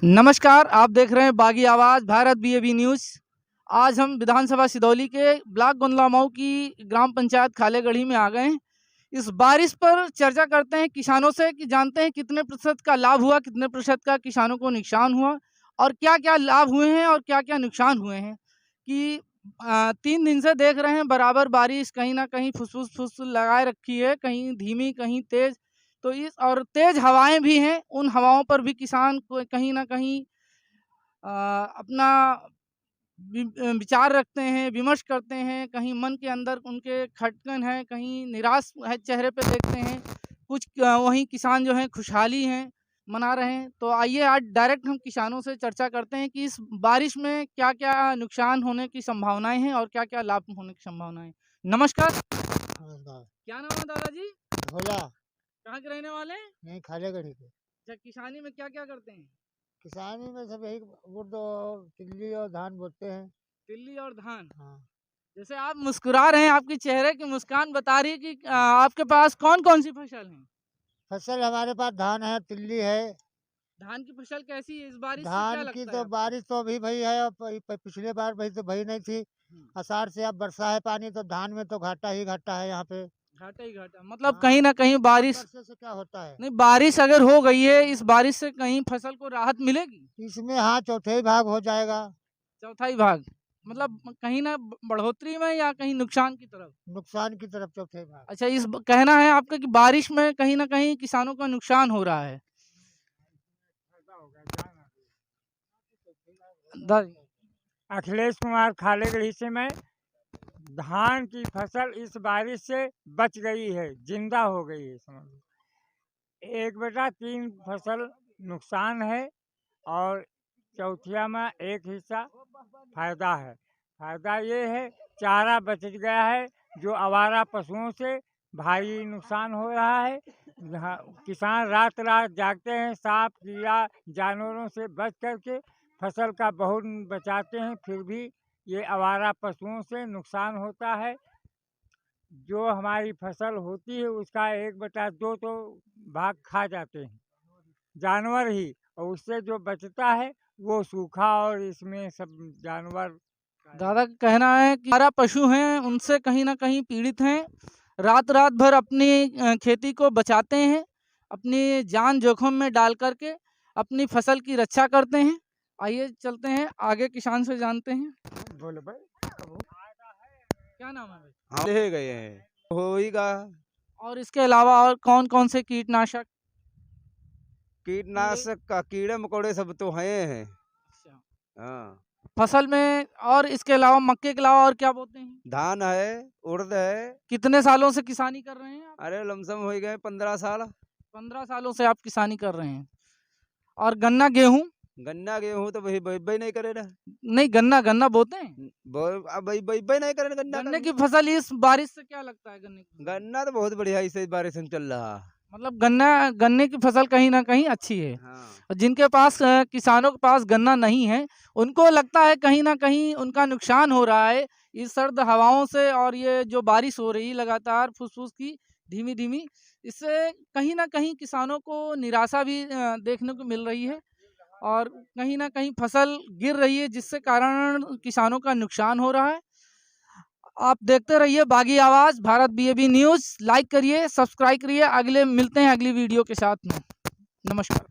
नमस्कार, आप देख रहे हैं बागी आवाज़ भारत बीएबी न्यूज़। आज हम विधानसभा सिदौली के ब्लॉक गुंदलामऊ की ग्राम पंचायत खालेगढ़ी में आ गए हैं। इस बारिश पर चर्चा करते हैं किसानों से कि जानते हैं कितने प्रतिशत का लाभ हुआ, कितने प्रतिशत का किसानों को नुकसान हुआ और क्या-क्या लाभ हुए हैं और क्या-क्या नुकसान हुए हैं। कि 3 दिन से देख रहे हैं बराबर बारिश कहीं न कहीं फुस-फुस लगाए रखी है, कहीं धीमी, कहीं तेज़। तो इस और तेज़ हवाएँ भी हैं, उन हवाओं पर भी किसान को कहीं न कहीं अपना विचार रखते हैं, विमर्श करते हैं, कहीं मन के अंदर उनके खटकन है, कहीं निराश है चेहरे पे देखते हैं। कुछ वहीं किसान जो हैं खुशहाली हैं, मना रहे हैं। तो आइए आज डायरेक्ट हम किसानों से चर्चा करते हैं कि इस बारिश में क्या-क्या नुकसान होने की संभावनाएँ हैं और क्या-क्या लाभ होने की संभावनाएँ हैं। नमस्कार, नमस्कार। क्या नाम है दादाजी? भोला कहाँ के रहने वाले हैं? यहीं खालेगढ़ी के। अच्छा, किसानी में क्या-क्या करते हैं? किसानी में सब यही उर्द और तिल्ली और धान बोते हैं। तिल्ली और धान। हाँ। जैसे आप मुस्कुरा रहे हैं, आपके चेहरे की मुस्कान बता रही है कि आपके पास कौन-कौन सी फसल है? फसल हमारे पास धान है, तिल्ली है। धान की फसल कैसी है? इस बारिश से क्या धान की लगता है तो आपको? बारिश तो अभी भई है और पिछले बार भई तो भई नहीं थी। हुँ, आषाढ़ से अब बरसा है पानी तो धान में तो घाटा ही घाटा है यहाँ पे। घाटा ही घाटा। मतलब हाँ, कहीं न कहीं अब बारिश बरसे से क्या होता है? नहीं, बारिश अगर हो गई है, इस बारिश से कहीं फसल को राहत मिलेगी? इसमें हाँ, चौथे ही भाग हो जाएगा। चौथाई भाग। मतलब कहीं न बढ़ोतरी में या कहीं नुकसान की तरफ? नुकसान की तरफ चौथे भाग। अच्छा, इस ब कहना है आपका कि बारिश में कहीं न कहीं किसानों का नुकसान हो रहा है। द अखिलेश कुमार खालेगढ़ी से मैं धान की फसल इस बारिश से बच गई है, जिंदा हो गई है समझ लो। 1/3 फसल नुकसान है और चौथिया में एक हिस्सा फायदा है। फायदा ये है चारा बच गया है, जो आवारा पशुओं से भारी नुकसान हो रहा है। यहाँ किसान रात रात जागते हैं, सांप कीड़ा जानवरों से बच करके फसल का बहुत बचाते हैं, फिर भी ये आवारा पशुओं से नुकसान होता है। जो हमारी फसल होती है उसका 1/2 तो भाग खा जाते हैं जानवर ही, और उससे जो बचता है वो सूखा और इसमें सब जानवर दादा का कहना है कि हमारा पशु हैं, उनसे कहीं न कहीं पीड़ित हैं। रात-रात भर अपनी खेती को बचाते हैं, अपनी जान जोखिम में डाल कर के अपनी फसल की रक्षा करते हैं। आइए चलते हैं, आगे किसान से जानते हैं। बोले भाई। क्या नाम है भाई? हाँ ले गए हैं होएगा। और इसके अलावा और कौन-कौन से कीटनाशक? कीड़े कीटनाशक का कीड़े मकोड़े सब तो हैं। अच्छा, हाँ, फसल में और इसके अलावा मक्के के अलावा और क्या बोते हैं? धान है, उड़द है। कितने सालों से किसानी कर रहे हैं आप? अरे लमसम हो गए 15 साल। 15 सालों से आप किसानी कर रहे हैं। और गन्ना, गेहूँ? गन्ना गेहूं तो वही बई नहीं करे ना। नहीं, गन्ना गन्ना बोते हैं? अब बई नहीं करे ना गन्ना गन्ने का। की फसल इस बारिश से क्या लगता है गन्ने की फसल? गन्ना तो बहुत बढ़िया इसे बारिश में चल रहा। मतलब गन्ने की फसल कहीं न कहीं अच्छी है। हाँ, और जिनके पास किसानों के पास गन्ना नहीं है, उनको लगता है कहीं न कहीं उनका नुकसान हो रहा है, इस सर्द हवाओं से और ये जो बारिश हो रही है लगातार फुस-फुस की धीमी-धीमी, इससे कहीं न कहीं किसानों को निराशा भी देखने को मिल रही है और कहीं न कहीं फसल गिर रही है जिससे कारण किसानों का नुकसान हो रहा है। आप देखते रहिए बागी आवाज़ भारत बीएबी न्यूज़, लाइक करिए, सब्सक्राइब करिए। अगले मिलते हैं अगली वीडियो के साथ में। नमस्कार।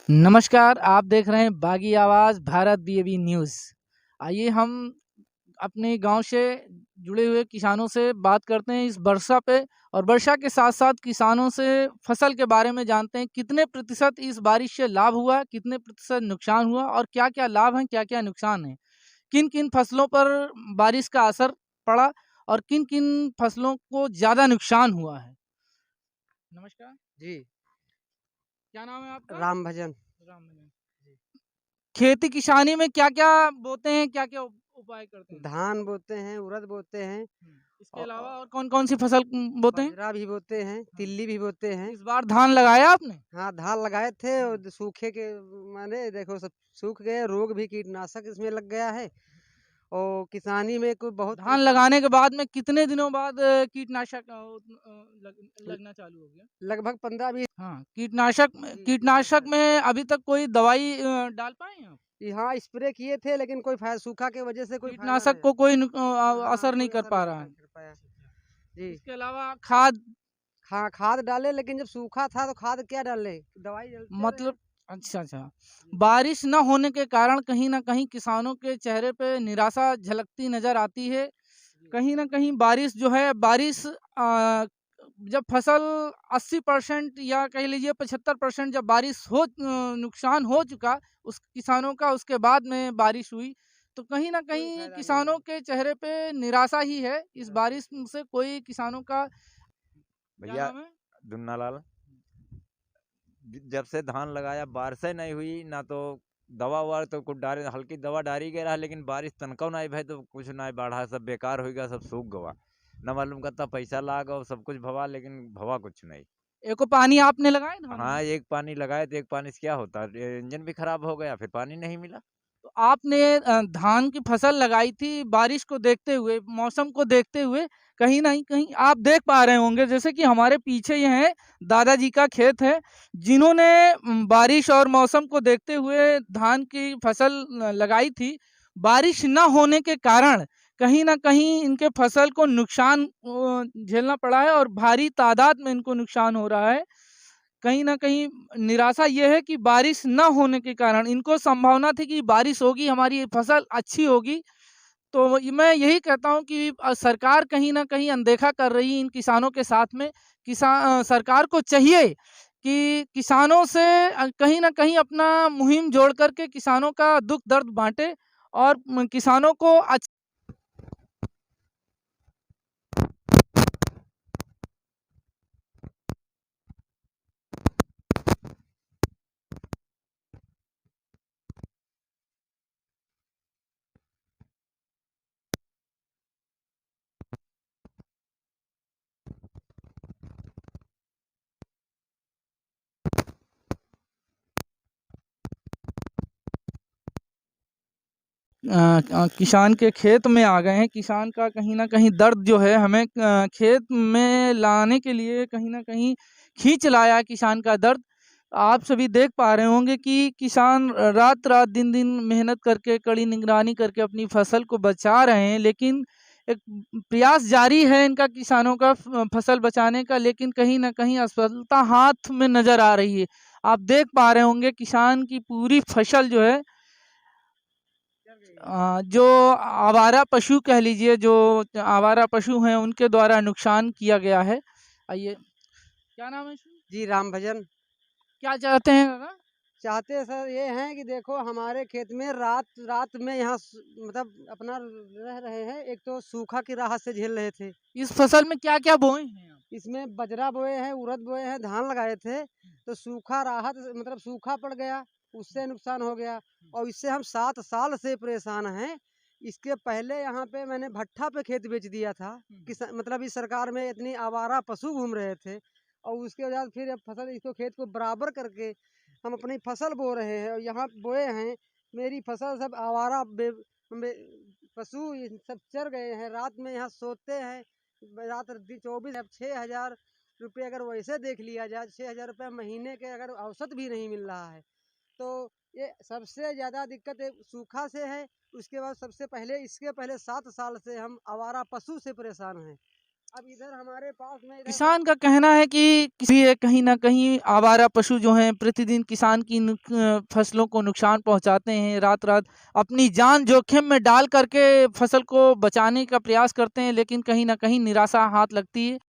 नमस्कार, आप देख रहे हैं बागी आवाज़ भारत बीएबी न्यूज़। आइए हम अपने गांव से जुड़े हुए किसानों से बात करते हैं इस वर्षा पे और वर्षा के साथ-साथ किसानों से फसल के बारे में जानते हैं कितने प्रतिशत इस बारिश से लाभ हुआ, कितने प्रतिशत नुकसान हुआ और क्या-क्या लाभ हैं, क्या-क्या नुकसान हैं। किन-किन फसलों पर बारिश का असर पड़ा और किन किन फसलों को ज़्यादा नुकसान हुआ है। नमस्कार, जी क्या नाम है आपका? राम भजन। राम भजन। खेती किसानी में क्या-क्या बोते हैं, क्या-क्या उपाय करते हैं? धान बोते हैं, उड़द बोते हैं, इसके अलावा और कौन-कौन सी फसल बोते हैं? बाजरा भी बोते हैं, तिल्ली भी बोते हैं। इस बार धान लगाया आपने? हाँ, धान लगाए थे और सूखे के माने देखो सब सूख गए, रोग भी कीटनाशक इसमें लग गया है और किसानी में कोई बहुत धान लगाने के बाद में कितने दिनों बाद कीटनाशक लगना चालू हो गया? लगभग 15-20। हाँ, कीटनाशक में अभी तक कोई दवाई डाल पाए हैं आप? हाँ, स्प्रे किए थे लेकिन कोई सूखा की वजह से कोई फायदा कीटनाशक नहीं। को कोई हाँ, असर नहीं कोई कर असर पा नहीं रहा है। कर पाया। जी, इसके अलावा खाद हाँ, खाद डाले लेकिन जब सूखा था तो खाद क्या डाले? दवाई डालते रहे। मतलब अच्छा। बारिश न होने के कारण कहीं न कहीं किसानों के चेहरे पे निराशा झलकती नज़र आती है। कहीं न कहीं बारिश जो है जब फसल 80% या कह लीजिए 75% जब बारिश नुकसान हो चुका उस किसानों का, उसके बाद में बारिश हुई, तो कहीं न कोई कहीं फायदा नहीं किसानों हुआ। के चेहरे पे निराशा ही है। इस बारिश से कोई किसानों का क्या भैया नाम है? दुन्नालाल, जब से धान लगाया बारिशें नहीं हुई ना, तो दवा ववा तो कुछ डारे हल्की दवा डारी गया रहा, लेकिन बारिश तनको नहीं भाई, तो कुछ नहीं बढ़ा, सब बेकार हो गया, सब सूख गवा। न मालूम कितना पैसा लागा और सब कुछ भवा, लेकिन भवा कुछ नहीं। एको पानी आपने लगाए धान में? हाँ, एक पानी लगाए तो एक पानी से क्या होता, इंजन भी खराब हो गया, फिर पानी नहीं मिला। तो आपने धान की फसल लगाई थी बारिश को देखते हुए, मौसम को देखते हुए, कहीं न कहीं आप देख पा रहे होंगे जैसे कि हमारे पीछे ये है दादाजी का खेत है, जिन्होंने बारिश और मौसम को देखते हुए धान की फसल लगाई थी। बारिश ना होने के कारण कहीं न कहीं इनके फसल को नुकसान झेलना पड़ा है और भारी तादाद में इनको नुकसान हो रहा है। कहीं न कहीं निराशा ये है कि बारिश ना होने के कारण इनको संभावना थी कि बारिश होगी, हमारी फसल अच्छी होगी। तो मैं यही कहता हूँ कि सरकार कहीं न कहीं अनदेखा कर रही है इन किसानों के साथ में। सरकार को चाहिए कि किसानों से कहीं न कहीं अपना मुहिम जोड़ कर के किसानों का दुःख दर्द बाँटे और किसानों को किसान के खेत में आ गए हैं। किसान का कहीं न कहीं दर्द जो है हमें खेत में लाने के लिए कहीं न कहीं खींच लाया है किसान का दर्द। आप सभी देख पा रहे होंगे कि किसान रात-रात, दिन-दिन मेहनत करके, कड़ी निगरानी करके अपनी फसल को बचा रहे हैं, लेकिन एक प्रयास जारी है इनका किसानों का फसल बचाने का, लेकिन कहीं न कहीं असफलता हाथ में नज़र आ रही है। आप देख पा रहे होंगे किसान की पूरी फसल जो है जो आवारा पशु कह लीजिए, जो आवारा पशु हैं उनके द्वारा नुकसान किया गया है। आइए, क्या नाम है? जी, राम भजन। क्या चाहते हैं काका? चाहते सर ये हैं कि देखो हमारे खेत में रात में यहाँ मतलब अपना रह रहे हैं। एक तो सूखा की राहत से झेल रहे थे। इस फसल में क्या-क्या बोए हैं आप? इसमें बजरा बोए हैं, उड़द बोए हैं, धान लगाए थे। तो सूखा राहत मतलब सूखा पड़ गया, उससे नुकसान हो गया और इससे हम 7 साल से परेशान हैं। इसके पहले यहाँ पे मैंने भट्ठा पे खेत बेच दिया था। मतलब इस सरकार में इतनी आवारा पशु घूम रहे थे और उसके बाद फिर अब फसल इसको खेत को बराबर करके हम अपनी फसल बो रहे हैं और यहाँ बोए हैं। मेरी फसल सब आवारा पशु ये सब चर गए हैं। रात में यहाँ सोते हैं, रात 24 अब 6,000 रुपये अगर वैसे देख लिया जाए, 6,000 रुपये महीने के अगर औसत भी नहीं मिल रहा है, तो ये सबसे ज़्यादा दिक्कत सूखा से है। उसके बाद सबसे पहले इसके पहले 7 साल से हम आवारा पशु से परेशान हैं। अब इधर हमारे पास में किसान का कहना है कि कहीं न कहीं आवारा पशु जो हैं प्रतिदिन किसान की फसलों को नुकसान पहुँचाते हैं, रात-रात अपनी जान जोखिम में डाल कर के फसल को बचाने का प्रयास करते हैं, लेकिन कहीं न कहीं निराशा हाथ लगती है।